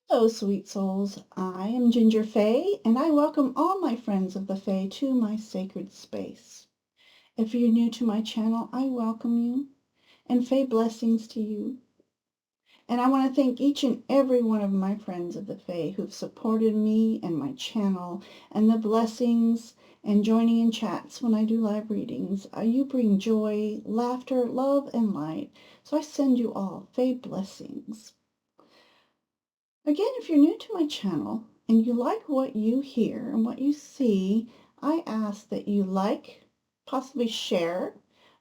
Hello, sweet souls. I am Ginger Faye, and I welcome all my friends of the Fae to my sacred space. If you're new to my channel, I welcome you, and Fae blessings to you. And I want to thank each and every one of my friends of the Fae who've supported me and my channel, and the blessings and joining in chats when I do live readings. You bring joy, laughter, love, and light. So I send you all Fae blessings. Again, if you're new to my channel and you like what you hear and what you see, I ask that you like, possibly share,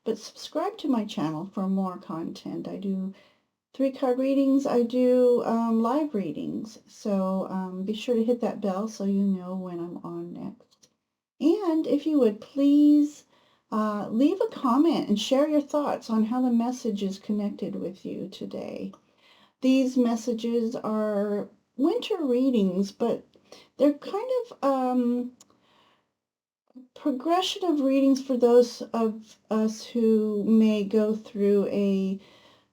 but subscribe to my channel for more content. I do 3-card readings. I do live readings. So be sure to hit that bell so you know when I'm on next. And if you would please leave a comment and share your thoughts on how the message is connected with you today. These messages are winter readings, but they're kind of progression of readings for those of us who may go through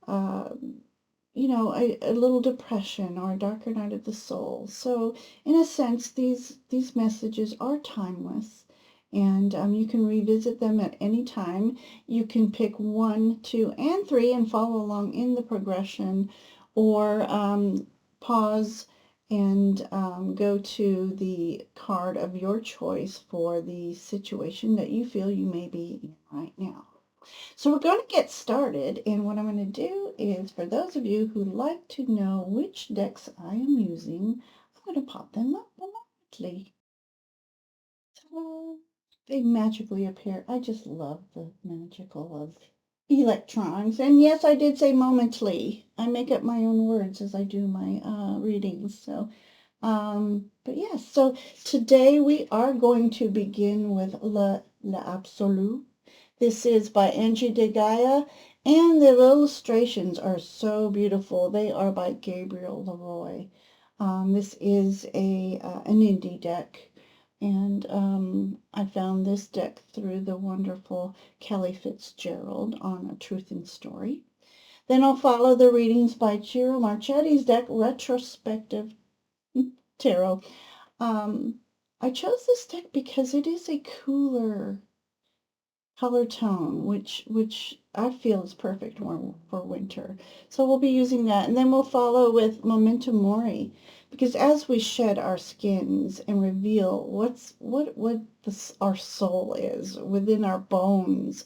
uh, a little depression or a darker night of the soul. So in a sense, these messages are timeless, and you can revisit them at any time. You can pick 1, 2, and 3 and follow along in the progression, or pause and go to the card of your choice for the situation that you feel you may be in right now. So we're going to get started, and what I'm going to do is, for those of you who like to know which decks I am using, I'm going to pop them up immediately. So they magically appear. I just love the magical of electrons. And yes, I did say momently. I make up my own words as I do my readings. So, but yes, so today we are going to begin with l'absolu. This is by Angie de Gaia, and the illustrations are so beautiful. They are by Gabriel Leroy. This is an indie deck, and I found this deck through the wonderful Kelly Fitzgerald on A Truth in Story. Then I'll follow the readings by Ciro Marchetti's deck, Retrospective Tarot. I chose this deck because it is a cooler color tone, which I feel is perfect for winter. So we'll be using that, and then we'll follow with Memento Mori, because as we shed our skins and reveal our soul is within our bones,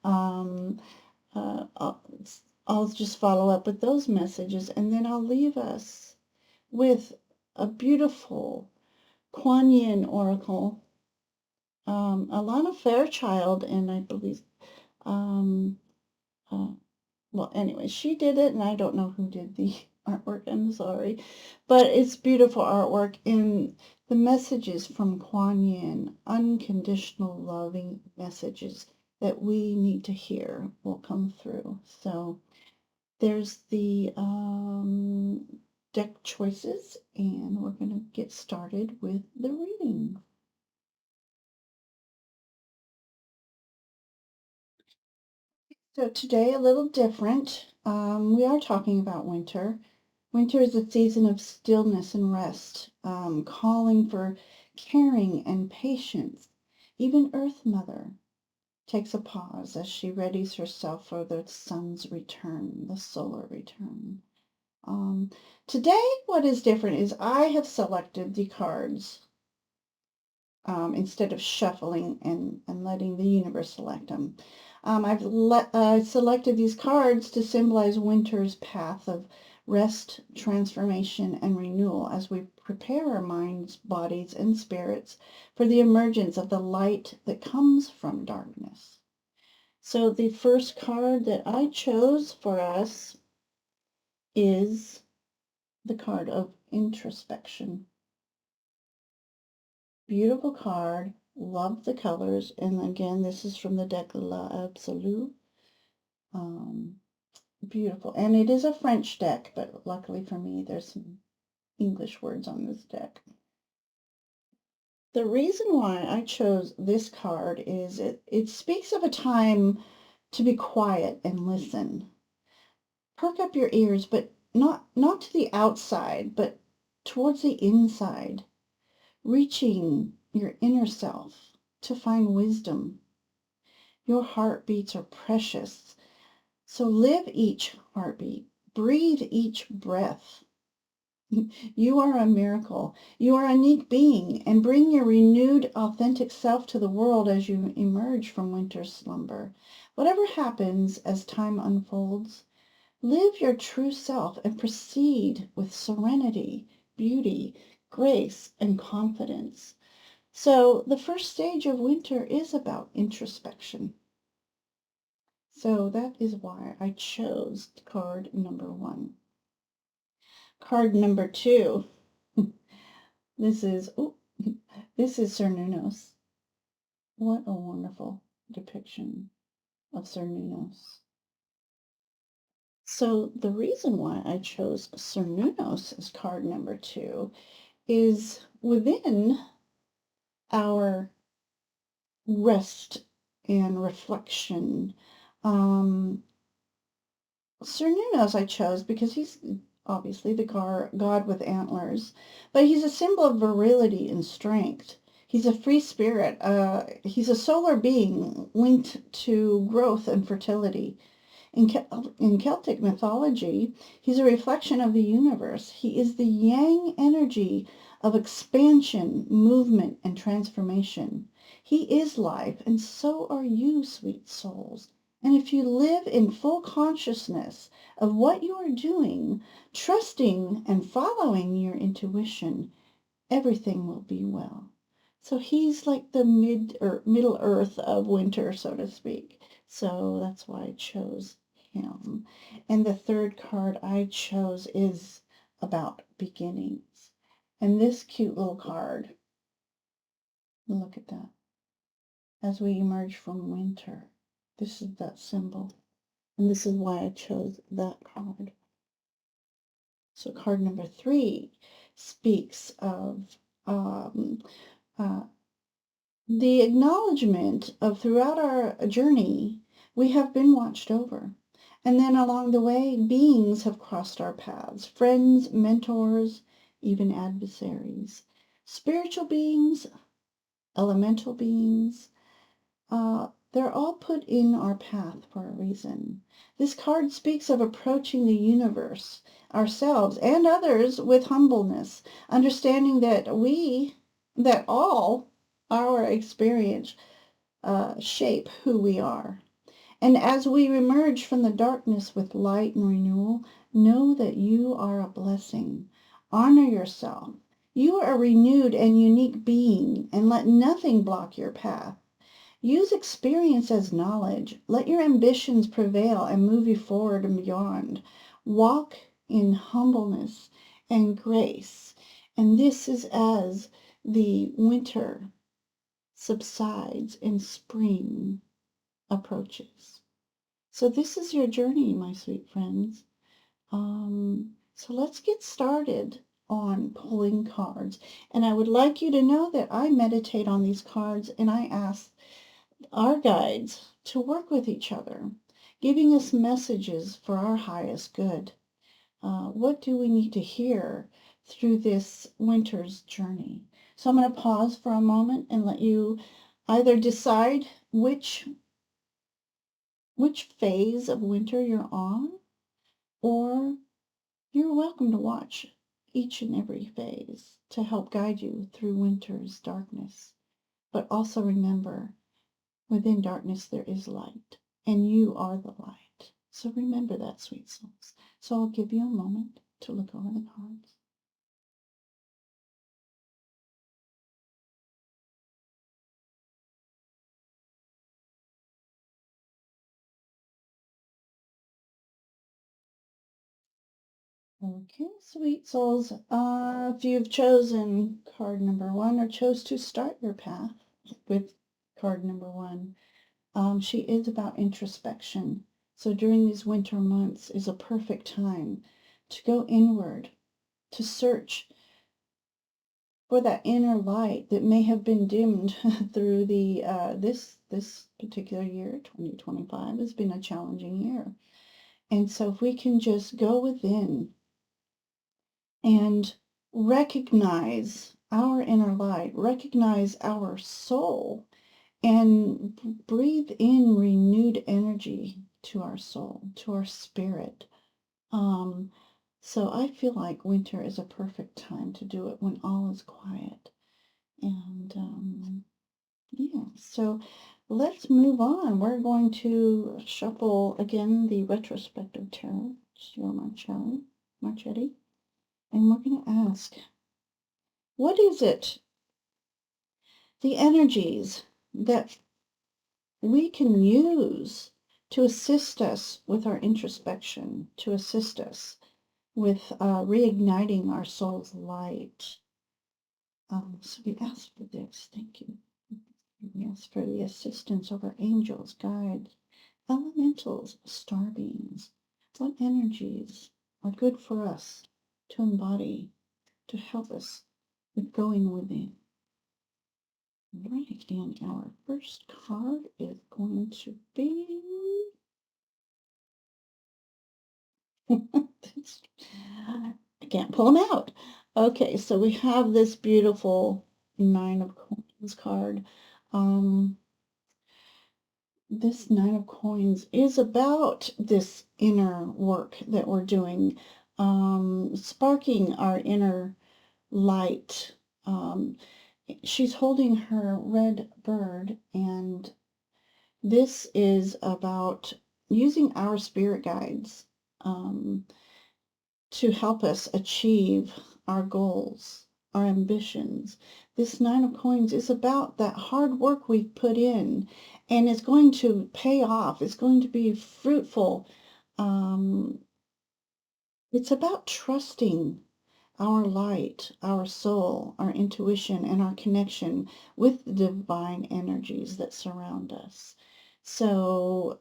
um, I'll just follow up with those messages, and then I'll leave us with a beautiful Kuan Yin oracle, Alana Fairchild, and I believe, um, well, anyway, she did it, and I don't know who did the artwork. I'm sorry, but it's beautiful artwork, and the messages from Kuan Yin, unconditional loving messages that we need to hear, will come through. So there's the deck choices, and we're going to get started with the reading. So today a little different. We are talking about winter. Winter is a season of stillness and rest, calling for caring and patience. Even Earth Mother takes a pause as she readies herself for the sun's return, the solar return. Today, what is different is I have selected the cards instead of shuffling and letting the universe select them. I've selected these cards to symbolize winter's path of rest, transformation, and renewal as we prepare our minds, bodies, and spirits for the emergence of the light that comes from darkness. So the first card that I chose for us is the card of introspection. Beautiful card. Love the colors. And again, this is from the deck l'Absolu. Beautiful. And it is a French deck, but luckily for me, there's some English words on this deck. The reason why I chose this card is it speaks of a time to be quiet and listen. Perk up your ears, but not to the outside, but towards the inside, reaching your inner self to find wisdom. Your heartbeats are precious, so live each heartbeat, breathe each breath. You are a miracle. You are a unique being, and bring your renewed, authentic self to the world as you emerge from winter's slumber. Whatever happens as time unfolds, live your true self and proceed with serenity, beauty, grace, and confidence. So the first stage of winter is about introspection. So that is why I chose card number 1. Card number 2. This is Sir Nunos. What a wonderful depiction of Sir Nunos. So the reason why I chose Sir Nunos as card number 2 is within our rest and reflection. Sir Nunos I chose because he's obviously the god with antlers, but he's a symbol of virility and strength. He's a free spirit. He's a solar being linked to growth and fertility. In Celtic mythology, he's a reflection of the universe. He is the yang energy of expansion, movement, and transformation. He is life, and so are you, sweet souls. And if you live in full consciousness of what you are doing, trusting and following your intuition, everything will be well. So he's like the middle earth of winter, so to speak. So that's why I chose him. And the third card I chose is about beginnings. And this cute little card, look at that. As we emerge from winter, this is that symbol. And this is why I chose that card. So card number 3 speaks of the acknowledgement of throughout our journey, we have been watched over. And then along the way, beings have crossed our paths, friends, mentors, even adversaries, spiritual beings, elemental beings. They're all put in our path for a reason. This card speaks of approaching the universe, ourselves, and others with humbleness, understanding that all our experience shape who we are. And as we emerge from the darkness with light and renewal, know that you are a blessing. Honor yourself. You are a renewed and unique being, and let nothing block your path. Use experience as knowledge. Let your ambitions prevail and move you forward and beyond. Walk in humbleness and grace. And this is as the winter subsides and spring approaches. So this is your journey, my sweet friends. So let's get started on pulling cards. And I would like you to know that I meditate on these cards and I ask our guides to work with each other, giving us messages for our highest good. What do we need to hear through this winter's journey? So I'm going to pause for a moment and let you either decide which phase of winter you're on, or you're welcome to watch each and every phase to help guide you through winter's darkness. But also remember, within darkness there is light, and you are the light. So remember that, sweet souls. So I'll give you a moment to look over the cards. Okay, sweet souls, if you've chosen card number 1 or chose to start your path with card number 1, she is about introspection. So during these winter months is a perfect time to go inward, to search for that inner light that may have been dimmed through the this particular year. 2025 has been a challenging year. And so if we can just go within and recognize our inner light, recognize our soul, and breathe in renewed energy to our soul, to our spirit. So I feel like winter is a perfect time to do it when all is quiet. And yeah, so let's move on. We're going to shuffle again the retrospective tarot, your Marchetti, and we're going to ask, what is it, the energies that we can use to assist us with our introspection, to assist us with reigniting our soul's light? So we ask for this. Thank you. We ask for the assistance of our angels, guides, elementals, star beings. What energies are good for us to embody, to help us with going within? Right, and our first card is going to be I can't pull them out. Okay, so we have this beautiful Nine of Coins card. This Nine of Coins is about this inner work that we're doing, sparking our inner light. She's holding her red bird, and this is about using our spirit guides to help us achieve our goals, our ambitions. This Nine of Coins is about that hard work we put in, and it's going to pay off. It's going to be fruitful. It's about trusting our light, our soul, our intuition, and our connection with the divine energies that surround us. So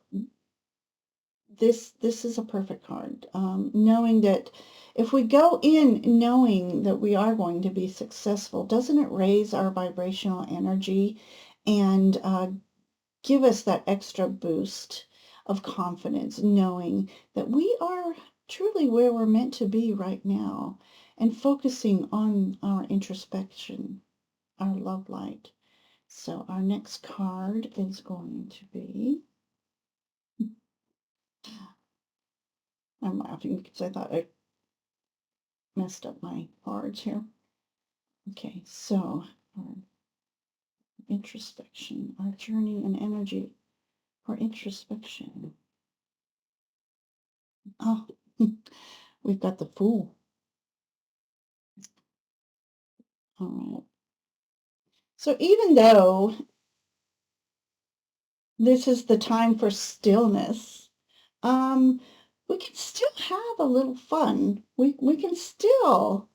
this is a perfect card. Knowing that if we go in knowing that we are going to be successful, doesn't it raise our vibrational energy and give us that extra boost of confidence, knowing that we are truly where we're meant to be right now, and focusing on our introspection, our love light. So our next card is going to be, I'm laughing because I thought I messed up my cards here. Okay, so our introspection, our journey and energy for introspection. Oh, we've got the Fool. All right. So even though this is the time for stillness, um, we can still have a little fun. We can still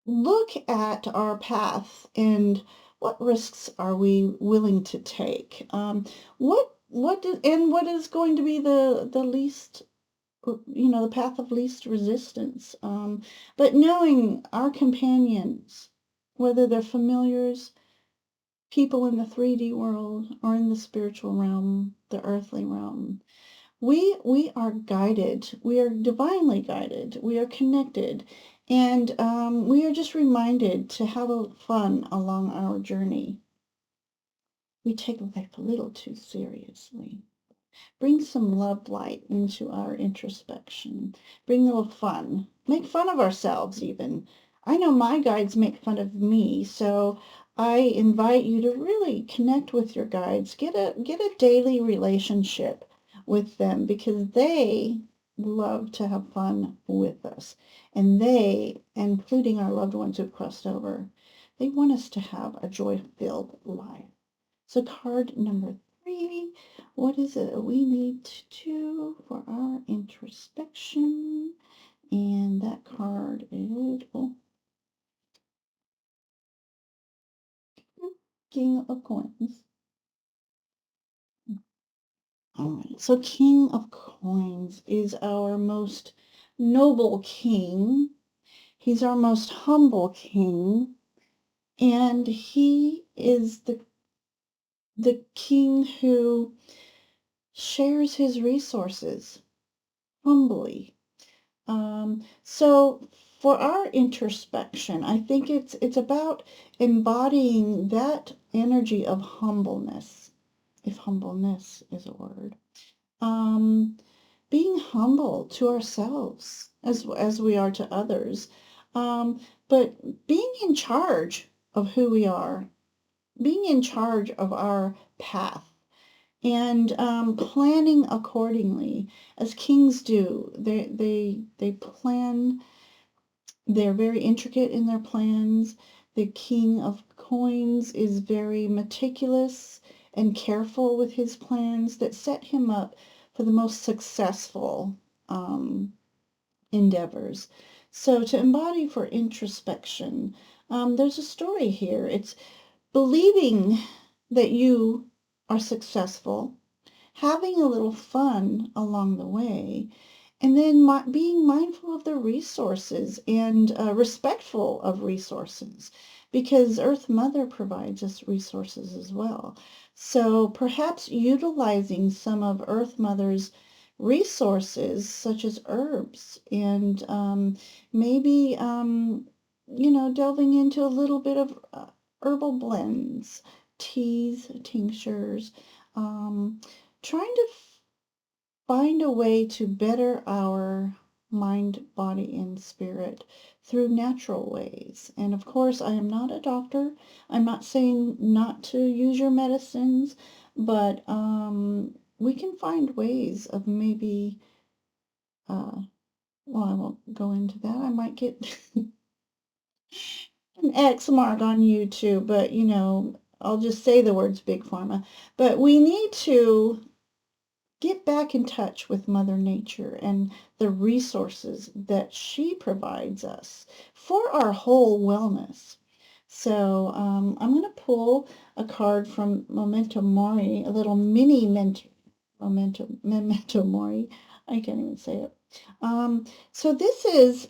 look at our path and what risks are we willing to take? What is going to be the least, the path of least resistance? But knowing our companions, whether they're familiars, people in the 3D world or in the spiritual realm, the earthly realm, we are guided. We are divinely guided. We are connected. And we are just reminded to have a fun along our journey. We take life a little too seriously. Bring some love light into our introspection. Bring a little fun. Make fun of ourselves even. I know my guides make fun of me, so I invite you to really connect with your guides. Get a daily relationship with them, because they love to have fun with us. And they, including our loved ones who've crossed over, they want us to have a joy-filled life. So card number 3, what is it we need to do for our introspection? And that card is King of Coins. All right, so King of Coins is our most noble king. He's our most humble king, and he is the king who shares his resources humbly. So for our introspection, I think it's about embodying that energy of humbleness, if humbleness is a word. Um, Being humble to ourselves as we are to others, but being in charge of who we are, being in charge of our path, and planning accordingly, as kings do. They plan. They're very intricate in their plans. The King of Coins is very meticulous and careful with his plans that set him up for the most successful um, endeavors. So to embody for introspection, there's a story here. It's believing that you are successful, having a little fun along the way, and then being mindful of the resources and respectful of resources, because Earth Mother provides us resources as well. So perhaps utilizing some of Earth Mother's resources, such as herbs, and maybe, delving into a little bit of herbal blends, teas, tinctures, trying to find a way to better our mind, body, and spirit through natural ways. And of course, I am not a doctor. I'm not saying not to use your medicines, but we can find ways of maybe, well, I won't go into that. I might get an X mark on YouTube, but I'll just say the words big pharma. But we need to get back in touch with Mother Nature and the resources that she provides us for our whole wellness. So I'm going to pull a card from Memento Mori, a little mini Memento Mori. I can't even say it. So this is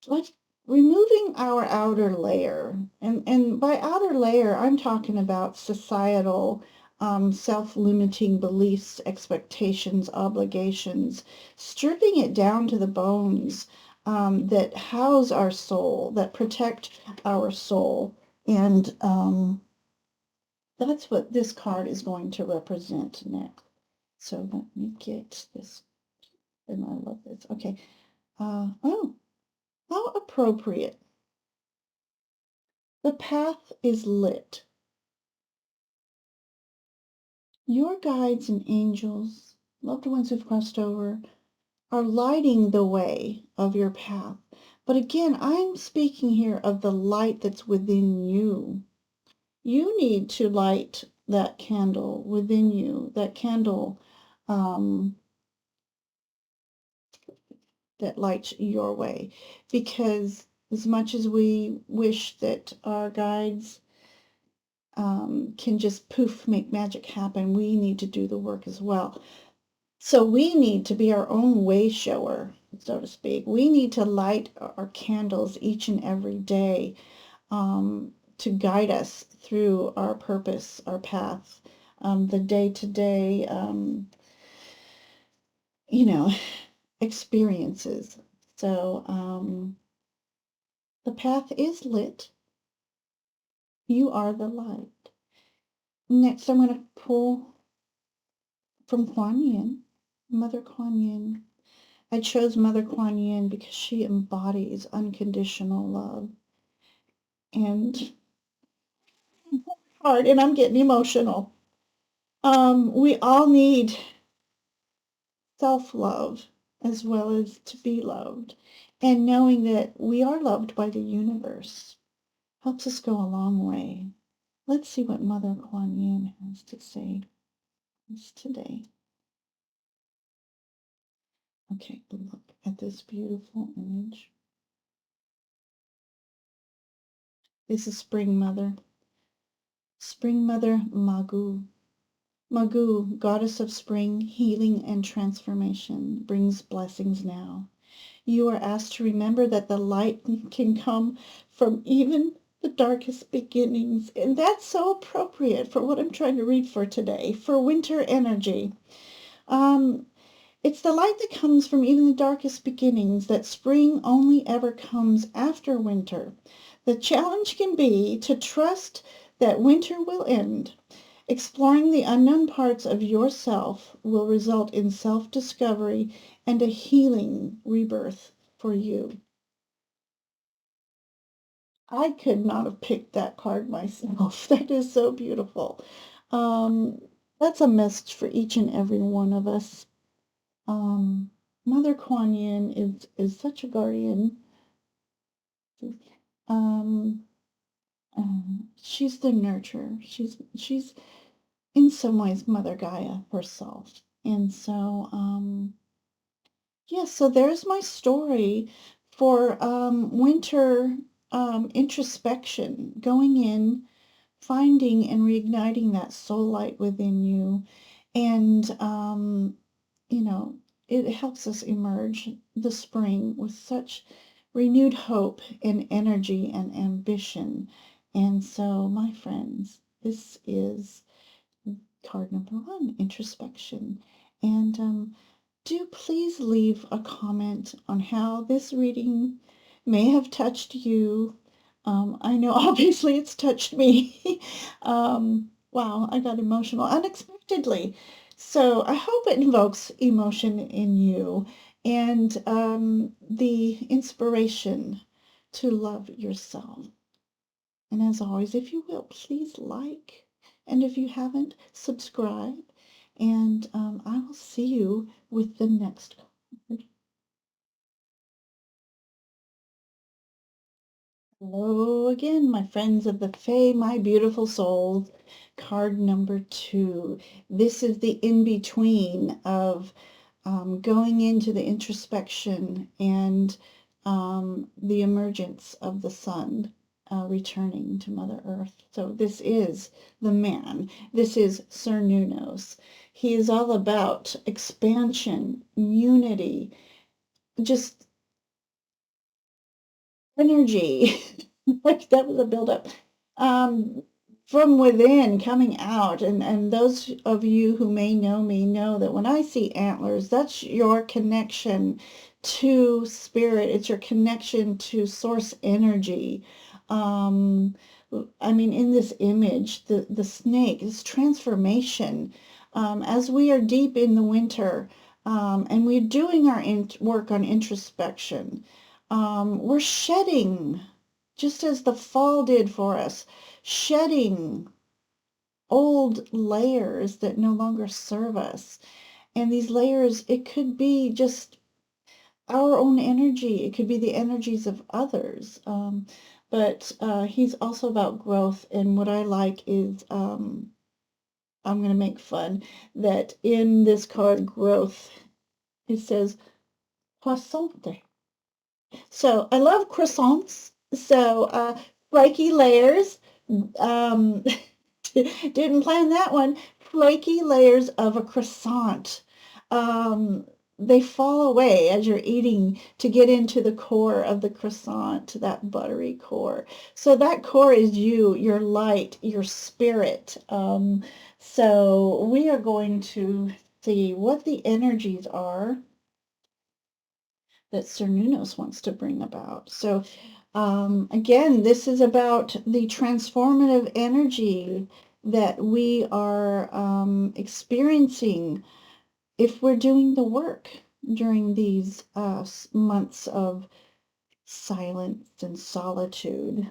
like removing our outer layer. And by outer layer, I'm talking about societal self-limiting beliefs, expectations, obligations, stripping it down to the bones that house our soul, that protect our soul. And that's what this card is going to represent next. So let me get this. And I love this. Okay. Oh, how appropriate. The path is lit. Your guides and angels, loved ones who've crossed over, are lighting the way of your path. But again, I'm speaking here of the light that's within you. You need to light that candle within you, that candle that lights your way. Because as much as we wish that our guides can just poof, make magic happen, we need to do the work as well. So we need to be our own way shower, so to speak. We need to light our candles each and every day to guide us through our purpose, our path, the day-to-day, experiences. So the path is lit. You are the light. Next, I'm going to pull from Kuan Yin, Mother Kuan Yin. I chose Mother Kuan Yin because she embodies unconditional love. And hard, and I'm getting emotional. We all need self-love as well as to be loved. And knowing that we are loved by the universe helps us go a long way. Let's see what Mother Kuan Yin has to say today. Okay, look at this beautiful image. This is Spring Mother. Spring Mother Magu. Magu, goddess of spring, healing and transformation, brings blessings now. You are asked to remember that the light can come from even the darkest beginnings. And that's so appropriate for what I'm trying to read for today, for winter energy. It's the light that comes from even the darkest beginnings, that spring only ever comes after winter. The challenge can be to trust that winter will end. Exploring the unknown parts of yourself will result in self-discovery and a healing rebirth for you. I could not have picked that card myself. That is so beautiful. Um, that's a message for each and every one of us. Um, Mother Kuan Yin is such a guardian. Um, she's the nurturer. She's in some ways Mother Gaia herself. And so, yeah, so there's my story for winter introspection, going in, finding and reigniting that soul light within you. And, you know, it helps us emerge the spring with such renewed hope and energy and ambition. And so, my friends, this is card number 1, introspection. And do please leave a comment on how this reading may have touched you. I know obviously it's touched me. Wow, I got emotional unexpectedly. So I hope it invokes emotion in you and the inspiration to love yourself. And as always, if you will, please like. And if you haven't, subscribe. And I will see you with the next card. Hello again, my friends of the Fae, my beautiful souls. Card number 2. This is the in-between of going into the introspection and the emergence of the sun returning to Mother Earth. So this is the man. This is Cernunnos. He is all about expansion, unity, just energy. Like that was a buildup. Um, from within coming out. And those of you who may know me know that when I see antlers, that's your connection to spirit. It's your connection to source energy. Um, I mean, in this image, the snake, this transformation, as we are deep in the winter, and we're doing our work on introspection, we're shedding, just as the fall did for us, shedding old layers that no longer serve us. And these layers, it could be just our own energy. It could be the energies of others. But he's also about growth. And what I like is, I'm going to make fun that in this card, growth, it says croissante. So I love croissants. So flaky layers. Um, didn't plan that one. Flaky layers of a croissant. Um, they fall away as you're eating to get into the core of the croissant, that buttery core. So that core is you, your light, your spirit. So we are going to see what the energies are that Cernunnos wants to bring about. So again, this is about the transformative energy that we are experiencing if we're doing the work during these months of silence and solitude.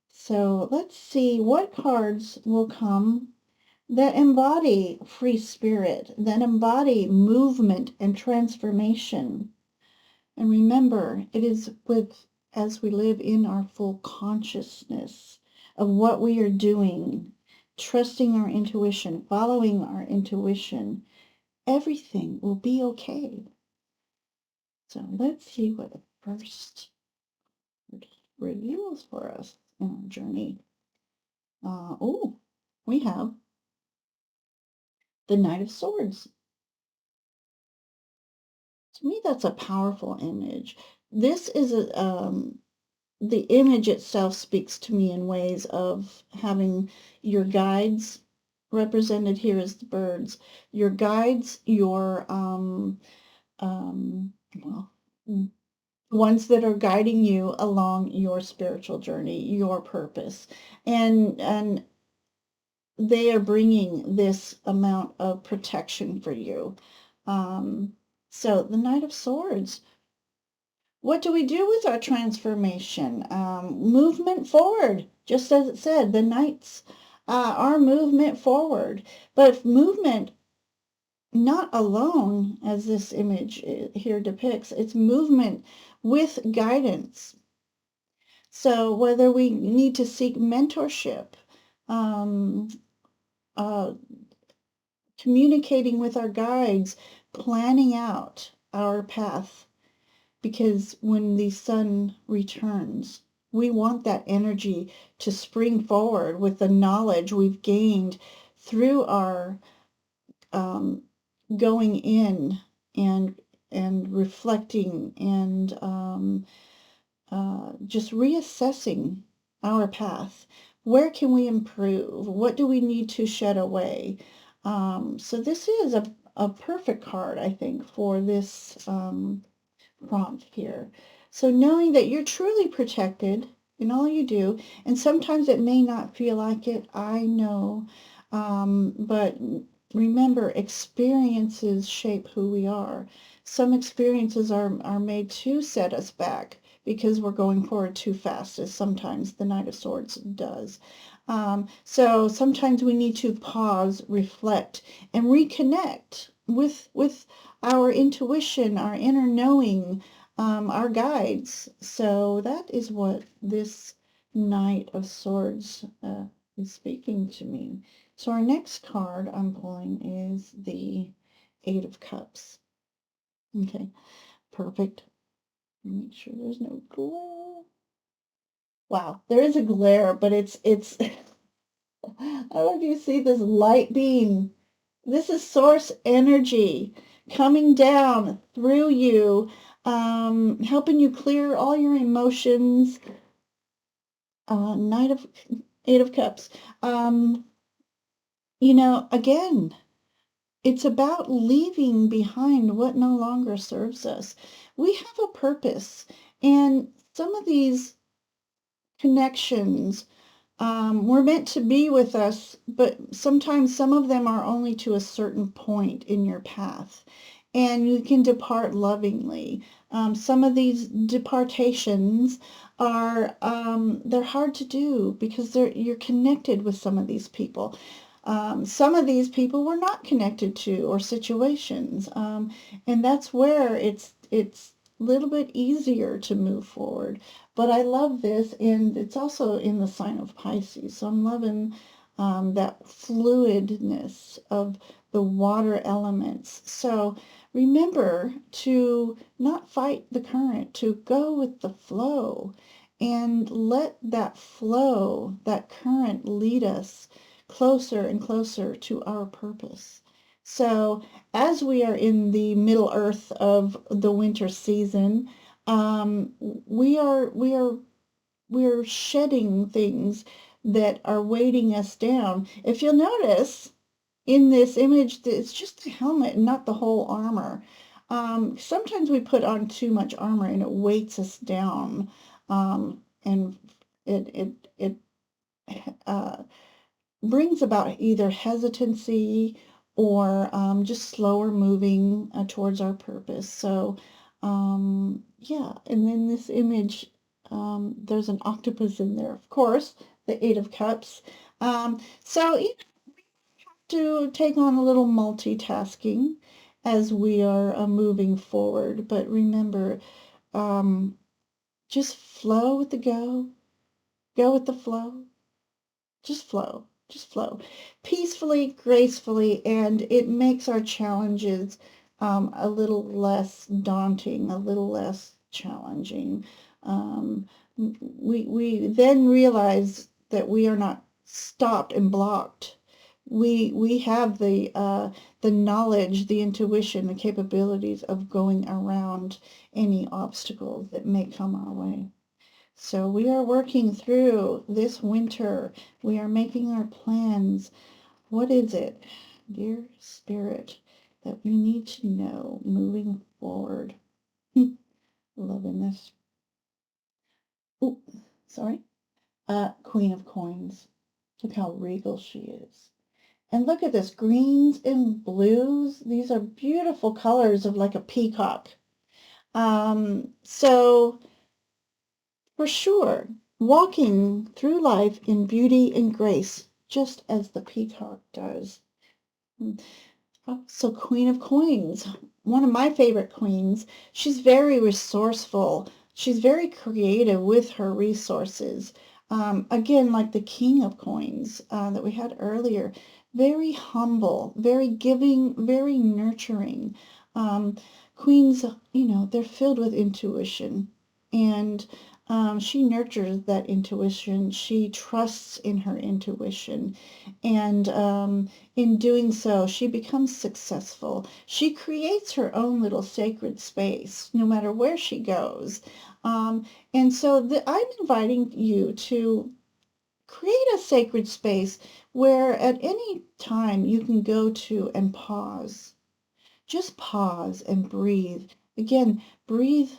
So let's see what cards will come that embody free spirit, that embody movement and transformation. And remember, it is with as we live in our full consciousness of what we are doing, trusting our intuition, following our intuition, everything will be okay. So let's see what the first reveals for us in our journey. Oh, we have the Knight of Swords. To me, that's a powerful image. This is the image itself speaks to me in ways of having your guides represented here as the birds, your guides, your well, ones that are guiding you along your spiritual journey, your purpose, and they are bringing this amount of protection for you. So the Knight of Swords. What do we do with our transformation? Movement forward, just as it said, the knights are movement forward. But movement not alone, as this image here depicts, it's movement with guidance. So whether we need to seek mentorship, um, uh, communicating with our guides, planning out our path, because when the sun returns, we want that energy to spring forward with the knowledge we've gained through our going in and reflecting and just reassessing our path. Where can we improve? What do we need to shed away? So this is a perfect card, I think, for this prompt here. So knowing that you're truly protected in all you do, and sometimes it may not feel like it, I know, but remember, experiences shape who we are. Some experiences are made to set us back because we're going forward too fast, as sometimes the Knight of Swords does. So sometimes we need to pause, reflect, and reconnect with our intuition, our inner knowing, our guides. So that is what this Knight of Swords is speaking to me. So our next card I'm pulling is the Eight of Cups. Okay, perfect. Make sure there's no glare. Wow, there is a glare, but it's I don't know if you see this light beam. This is source energy coming down through you, helping you clear all your emotions. Eight of Cups. Again, it's about leaving behind what no longer serves us. We have a purpose, and some of these connections were meant to be with us, but sometimes some of them are only to a certain point in your path, and you can depart lovingly. Some of these departations are they're hard to do because you're connected with some of these people. Some of these people we're not connected to, or situations, and that's where it's a little bit easier to move forward. But I love this, and it's also in the sign of Pisces. So I'm loving that fluidness of the water elements. So remember to not fight the current, to go with the flow and let that flow, that current, lead us closer and closer to our purpose. So as we are in the middle earth of the winter season, we're shedding things that are weighting us down. If you'll notice in this image, it's just the helmet and not the whole armor. Sometimes we put on too much armor and it weights us down, and it uh, brings about either hesitancy or just slower moving towards our purpose. So, yeah, and then this image, there's an octopus in there, of course, the Eight of Cups. So you have to take on a little multitasking as we are moving forward. But remember, um, just flow with the go with the flow. Just flow peacefully, gracefully, and it makes our challenges a little less daunting, a little less challenging. Um, we then realize that we are not stopped and blocked. We have the knowledge, the intuition, the capabilities of going around any obstacles that may come our way. So we are working through this winter. We are making our plans. What is it, dear Spirit, that we need to know moving forward? Loving this. Oh, sorry. Queen of Coins. Look how regal she is. And look at this, greens and blues. These are beautiful colors of like a peacock. So for sure, walking through life in beauty and grace, just as the peacock does. So Queen of Coins, one of my favorite queens. She's very resourceful. She's very creative with her resources. Again, like the King of Coins that we had earlier, very humble, very giving, very nurturing. Queens, they're filled with intuition, and she nurtures that intuition. She trusts in her intuition, and in doing so, she becomes successful. She creates her own little sacred space, no matter where she goes. And so I'm inviting you to create a sacred space where at any time you can go to and pause. Just pause and breathe. Again, breathe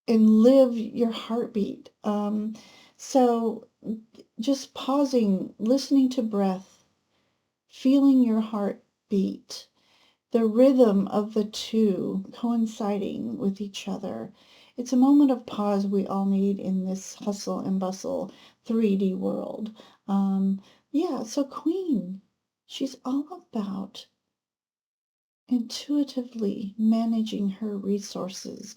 and live your heartbeat. So just pausing, listening to breath, feeling your heart beat, the rhythm of the two coinciding with each other. It's a moment of pause we all need in this hustle and bustle 3D world. So Queen, she's all about intuitively managing her resources.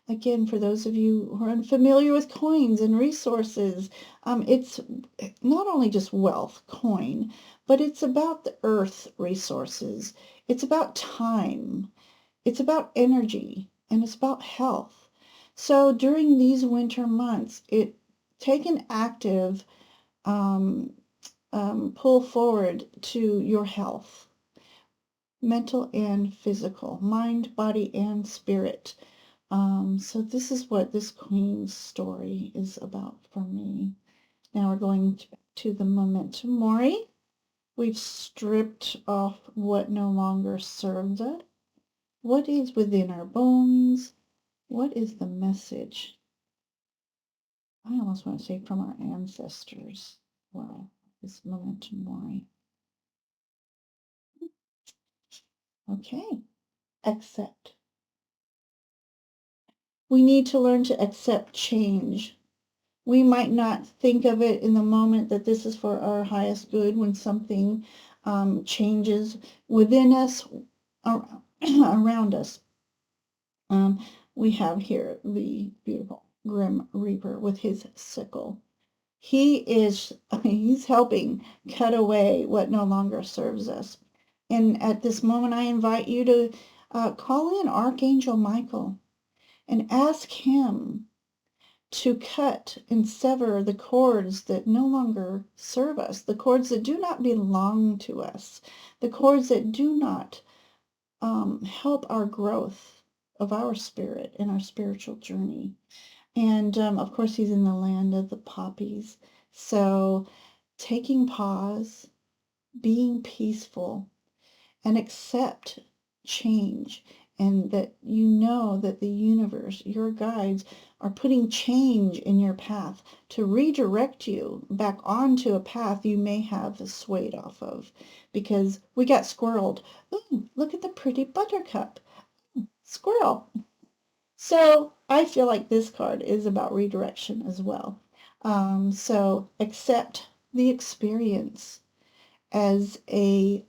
Again, for those of you who are unfamiliar with coins and resources, it's not only just wealth, coin, but it's about the earth resources. It's about time. It's about energy, and it's about health. So during these winter months, take an active pull forward to your health, mental and physical, mind, body, and spirit. So this is what this Queen's story is about for me. Now we're going to the Memento Mori. We've stripped off what no longer serves us. What is within our bones? What is the message? I almost want to say from our ancestors. Wow, this Memento Mori. Okay, accept. We need to learn to accept change. We might not think of it in the moment that this is for our highest good when something changes within us, around us. We have here the beautiful Grim Reaper with his sickle. He's helping cut away what no longer serves us. And at this moment, I invite you to call in Archangel Michael and ask him to cut and sever the cords that no longer serve us, the cords that do not belong to us, the cords that do not help our growth of our spirit and our spiritual journey. And of course, he's in the land of the poppies. So taking pause, being peaceful, and accept change, and that you know that the universe, your guides, are putting change in your path to redirect you back onto a path you may have swayed off of, because we got squirreled. Ooh, look at the pretty buttercup. Squirrel. So I feel like this card is about redirection as well. So accept the experience as a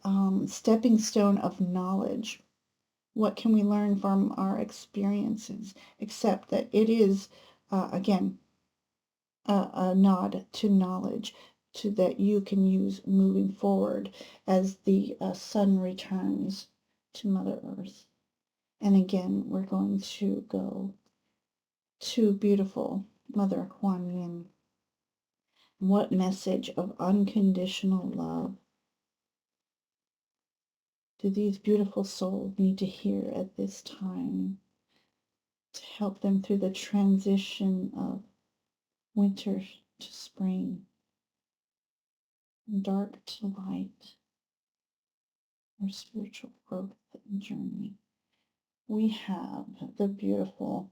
stepping stone of knowledge. What can we learn from our experiences? Except that it is, again, a nod to knowledge that you can use moving forward as the sun returns to Mother Earth. And again, we're going to go to beautiful Mother Kuan Yin. What message of unconditional love do these beautiful souls need to hear at this time to help them through the transition of winter to spring? dark to light, our spiritual growth and journey, we have the beautiful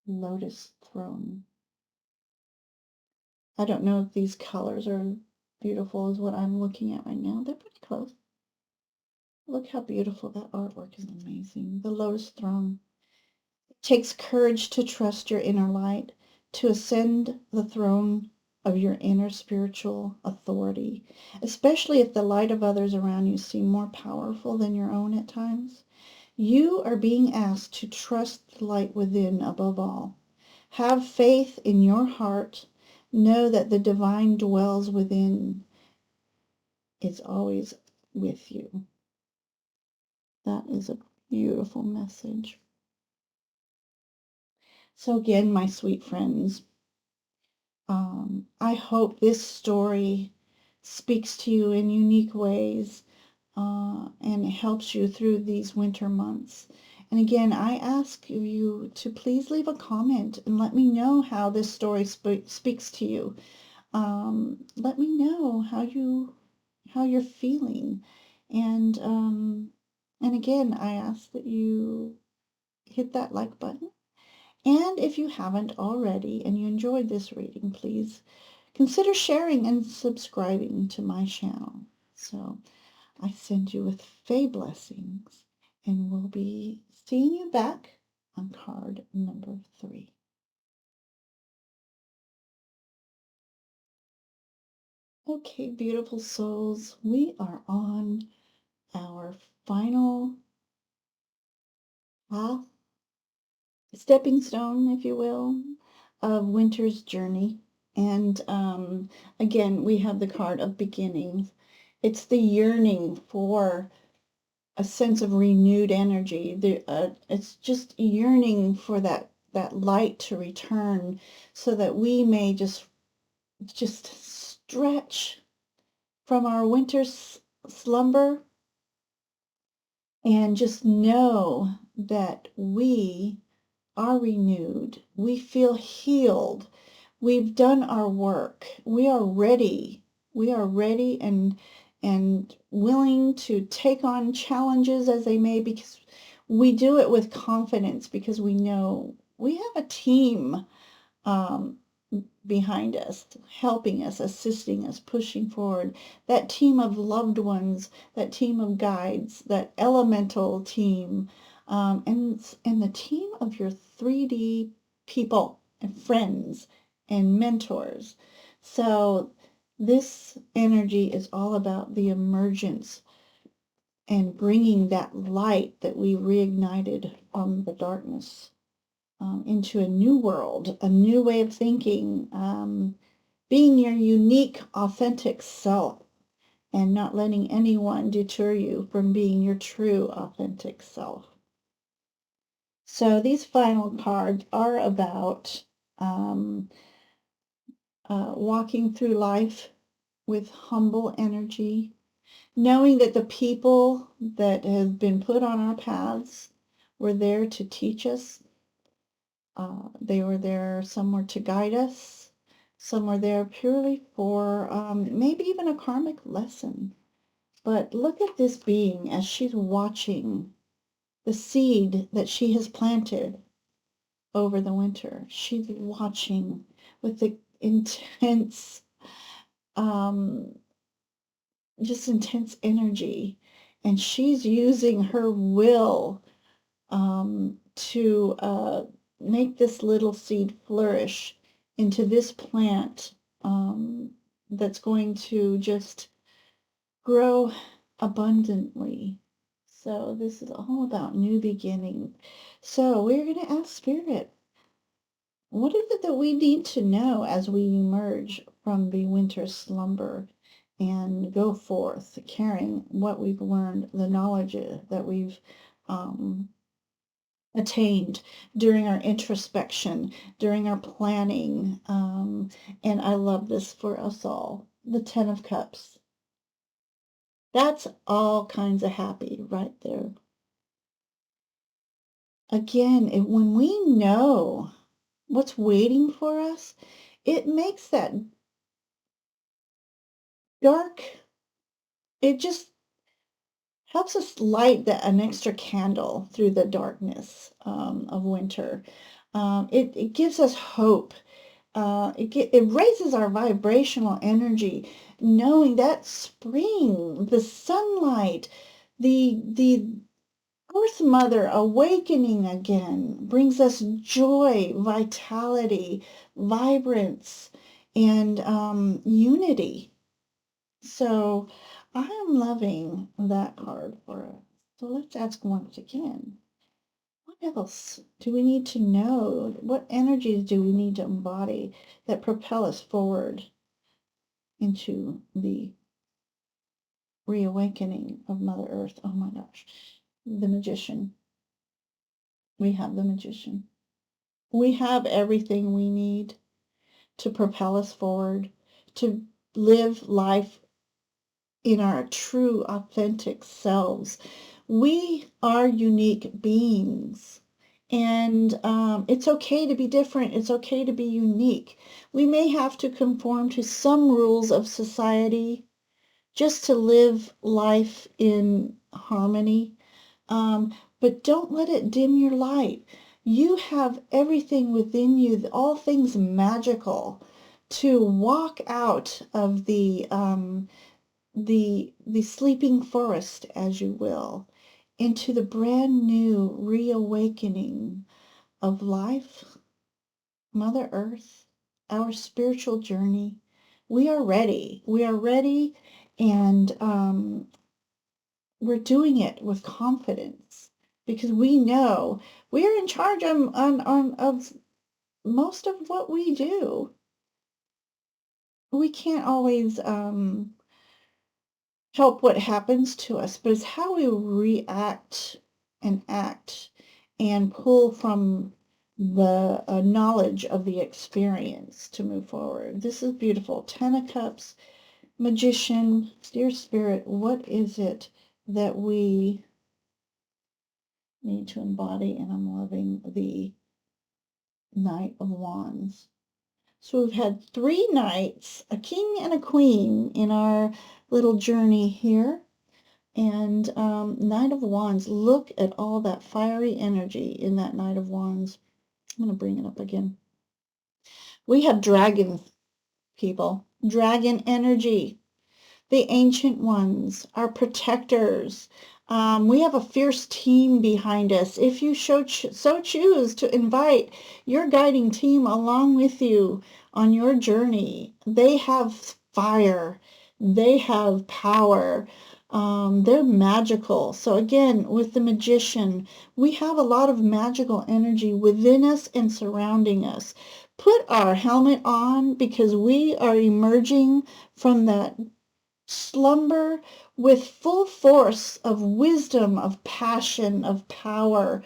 lotus throne. I don't know if these colors are beautiful as what I'm looking at right now. They're pretty close. Look how beautiful that artwork is. Amazing. The lotus throne. It takes courage to trust your inner light, to ascend the throne of your inner spiritual authority, especially if the light of others around you seem more powerful than your own at times. You are being asked to trust the light within above all. Have faith in your heart. Know that the divine dwells within. It's always with you. That is a beautiful message. So again, my sweet friends, I hope this story speaks to you in unique ways and helps you through these winter months. And again, I ask you to please leave a comment and let me know how this story speaks to you. Let me know how you're feeling, and again, I ask that you hit that like button. And if you haven't already and you enjoyed this reading, please consider sharing and subscribing to my channel. So I send you with Fae blessings, and we'll be seeing you back on card number 3. Okay, beautiful souls, we are on our final path, stepping stone, if you will, of winter's journey. And again, we have the card of beginnings. It's the yearning for a sense of renewed energy. It's just yearning for that light to return, so that we may just stretch from our winter slumber and just know that we are renewed. We feel healed. We've done our work. We are ready. We are ready and willing to take on challenges as they may, because we do it with confidence, because we know we have a team um, behind us, helping us, assisting us, pushing forward. That team of loved ones, that team of guides, that elemental team, and the team of your 3D people and friends and mentors. So this energy is all about the emergence and bringing that light that we reignited from the darkness into a new world, a new way of thinking, being your unique, authentic self, and not letting anyone deter you from being your true, authentic self. So these final cards are about walking through life with humble energy, knowing that the people that have been put on our paths were there to teach us. They were there, some were to guide us, some were there purely for maybe even a karmic lesson. But look at this being as she's watching the seed that she has planted over the winter. She's watching with the intense, just intense energy. And she's using her will to make this little seed flourish into this plant that's going to just grow abundantly. So this is all about new beginning. So we're going to ask Spirit, what is it that we need to know as we emerge from the winter slumber and go forth carrying what we've learned, the knowledge that we've attained during our introspection, during our planning. And I love this for us all. The 10 of Cups. That's all kinds of happy right there. Again, when we know what's waiting for us, it makes that dark, it just helps us light an extra candle through the darkness of winter. It gives us hope. It raises our vibrational energy, knowing that spring, the sunlight, the Earth Mother awakening again brings us joy, vitality, vibrance, and unity. So I am loving that card for us. So let's ask once again. What else do we need to know? What energies do we need to embody that propel us forward into the reawakening of Mother Earth? Oh my gosh. The Magician. We have the Magician. We have everything we need to propel us forward, to live life in our true, authentic selves. We are unique beings. And it's okay to be different. It's okay to be unique. We may have to conform to some rules of society just to live life in harmony. But don't let it dim your light. You have everything within you, all things magical, to walk out of the sleeping forest, as you will, into the brand new reawakening of life, Mother Earth, our spiritual journey. We are ready. We are ready, and we're doing it with confidence because we know we are in charge of most of what we do. We can't always help what happens to us, but it's how we react and act and pull from the knowledge of the experience to move forward. This is beautiful. Ten of Cups, Magician, dear Spirit, what is it that we need to embody? And I'm loving the Knight of Wands. So we've had 3 knights, a king and a queen in our little journey here. And Knight of Wands, look at all that fiery energy in that Knight of Wands. I'm going to bring it up again. We have dragon people, dragon energy, the ancient ones, our protectors. We have a fierce team behind us. If you so choose to invite your guiding team along with you on your journey, they have fire, they have power. They're magical. So again, with the Magician, we have a lot of magical energy within us and surrounding us. Put our helmet on because we are emerging from that slumber with full force of wisdom, of passion, of power.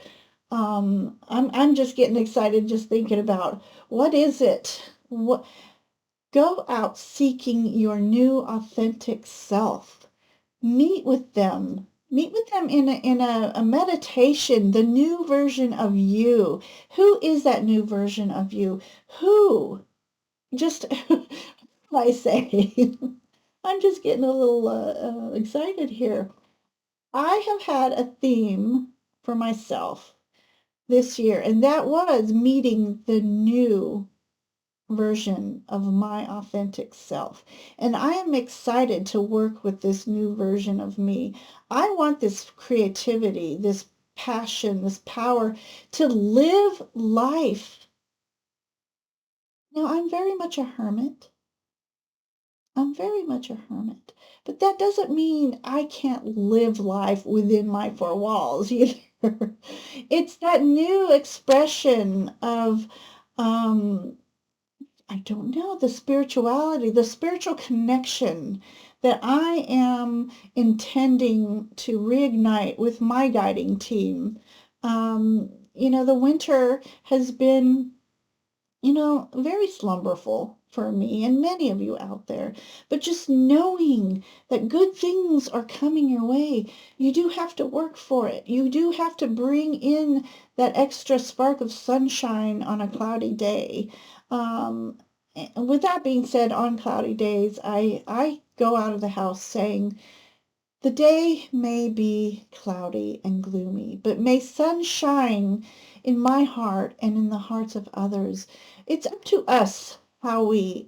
I'm just getting excited just thinking about what is it? What, go out seeking your new authentic self. Meet with them. Meet with them in a meditation, the new version of you. Who is that new version of you? Who? Just, I say, I'm just getting a little excited here. I have had a theme for myself this year, and that was meeting the new version of my authentic self. And I am excited to work with this new version of me. I want this creativity, this passion, this power to live life. Now, I'm very much a hermit. I'm very much a hermit. But that doesn't mean I can't live life within my 4 walls either. It's that new expression of, I don't know, the spirituality, the spiritual connection that I am intending to reignite with my guiding team. The winter has been very slumberful for me and many of you out there. But just knowing that good things are coming your way, you do have to work for it. You do have to bring in that extra spark of sunshine on a cloudy day. with that being said, on cloudy days, I go out of the house saying, the day may be cloudy and gloomy, but may sun shine in my heart and in the hearts of others. It's up to us how we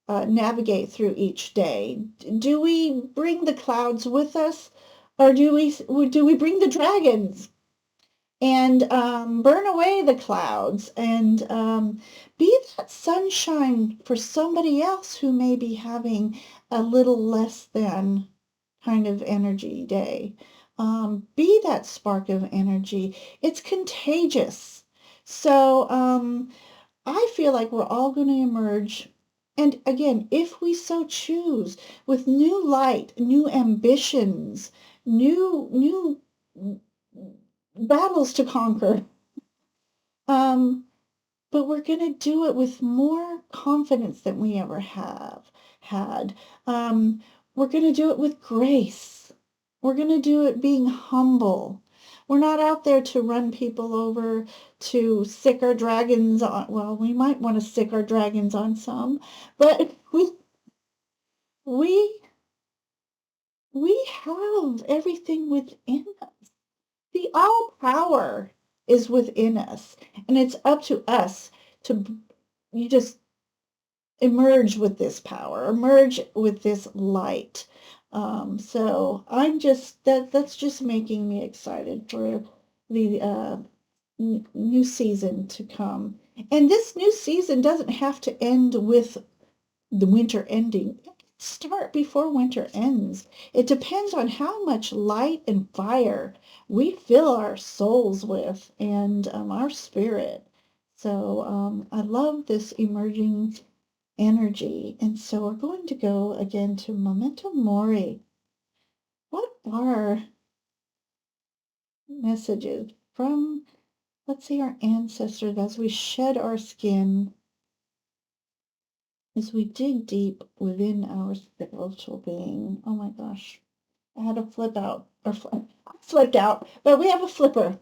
navigate through each day. Do we bring the clouds with us, or do we bring the dragons and burn away the clouds and be that sunshine for somebody else who may be having a little less than kind of energy day? Be that spark of energy. It's contagious. So I feel like we're all going to emerge. And again, if we so choose, with new light, new ambitions, new battles to conquer. But we're going to do it with more confidence than we ever have had. We're going to do it with grace. We're going to do it being humble. We're not out there to run people over, to sick our dragons on. Well, we might want to sick our dragons on some, but we we have everything within us. The all power is within us, and it's up to us to you just emerge with this power, emerge with this light. So I'm just that's just making me excited for the new season to come. And this new season doesn't have to end with the winter ending. Start before winter ends. It depends on how much light and fire we fill our souls with and our spirit. So I love this emerging energy. And so we're going to go again to Memento Mori. What are messages from, let's say, our ancestors as we shed our skin, as we dig deep within our spiritual being? Oh my gosh. I had to flip out, or flipped out, but we have a flipper.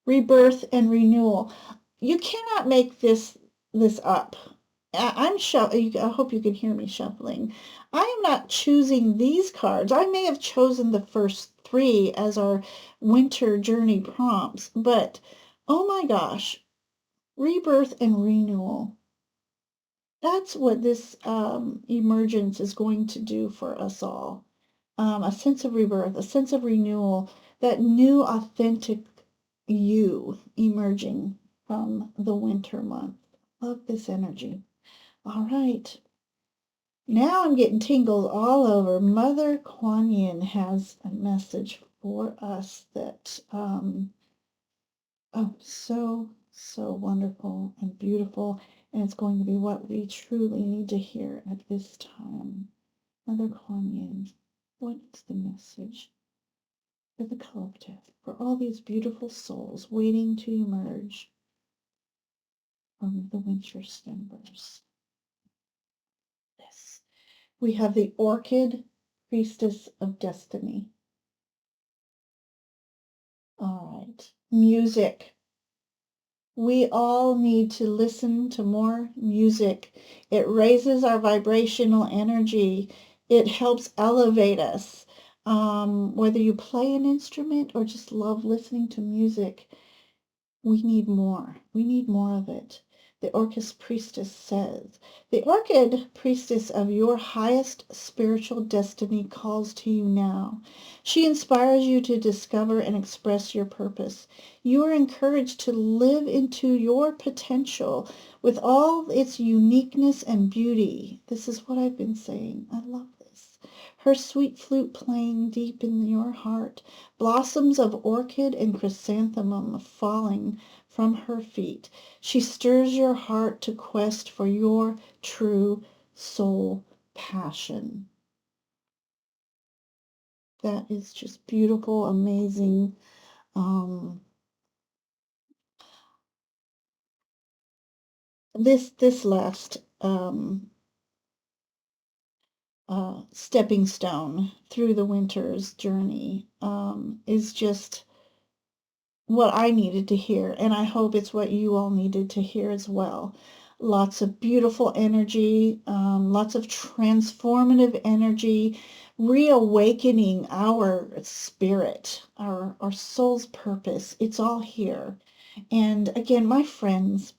Rebirth and renewal. You cannot make this up. I hope you can hear me shuffling. I am not choosing these cards. I may have chosen the first three as our winter journey prompts, but oh my gosh, rebirth and renewal. That's what this emergence is going to do for us all. A sense of rebirth, a sense of renewal, that new authentic you emerging from the winter month. Love this energy. All right. Now I'm getting tingles all over. Mother Kuan Yin has a message for us that, so wonderful and beautiful. And it's going to be what we truly need to hear at this time. Mother Kuan Yin, what is the message for the collective, for all these beautiful souls waiting to emerge from the winter slumbers? This. We have the Orchid, Priestess of Destiny. All right. Music. We all need to listen to more music. It raises our vibrational energy. It helps elevate us. Whether you play an instrument or just love listening to music, we need more. We need more of it. The Orchid Priestess says, the Orchid Priestess of your highest spiritual destiny calls to you now. She inspires you to discover and express your purpose. You are encouraged to live into your potential with all its uniqueness and beauty. This is what I've been saying. I love this. Her sweet flute playing deep in your heart, blossoms of orchid and chrysanthemum falling from her feet. She stirs your heart to quest for your true soul passion. That is just beautiful, amazing. This last stepping stone through the winter's journey is just what I needed to hear, and I hope it's what you all needed to hear as well. lots of beautiful energy, lots of transformative energy, reawakening our spirit, our soul's purpose. It's all here. And again, my friends,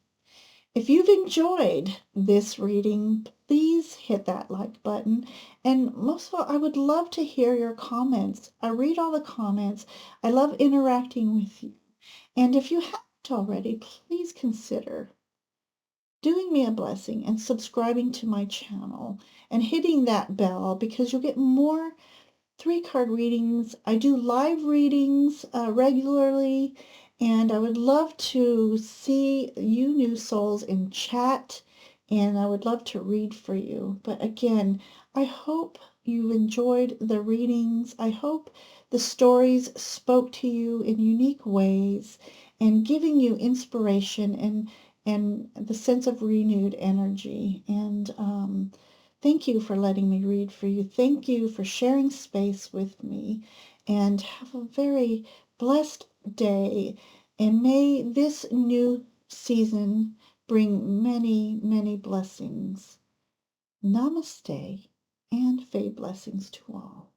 if you've enjoyed this reading, please hit that like button. And most of all, I would love to hear your comments. I read all the comments. I love interacting with you. And if you haven't already, please consider doing me a blessing and subscribing to my channel and hitting that bell, because you'll get more 3-card readings. I do live readings regularly, and I would love to see you new souls in chat, and I would love to read for you. But again, I hope you enjoyed the readings. I hope the stories spoke to you in unique ways and giving you inspiration and the sense of renewed energy. And thank you for letting me read for you. Thank you for sharing space with me, and have a very blessed day. And may this new season bring many, many blessings. Namaste and Fae blessings to all.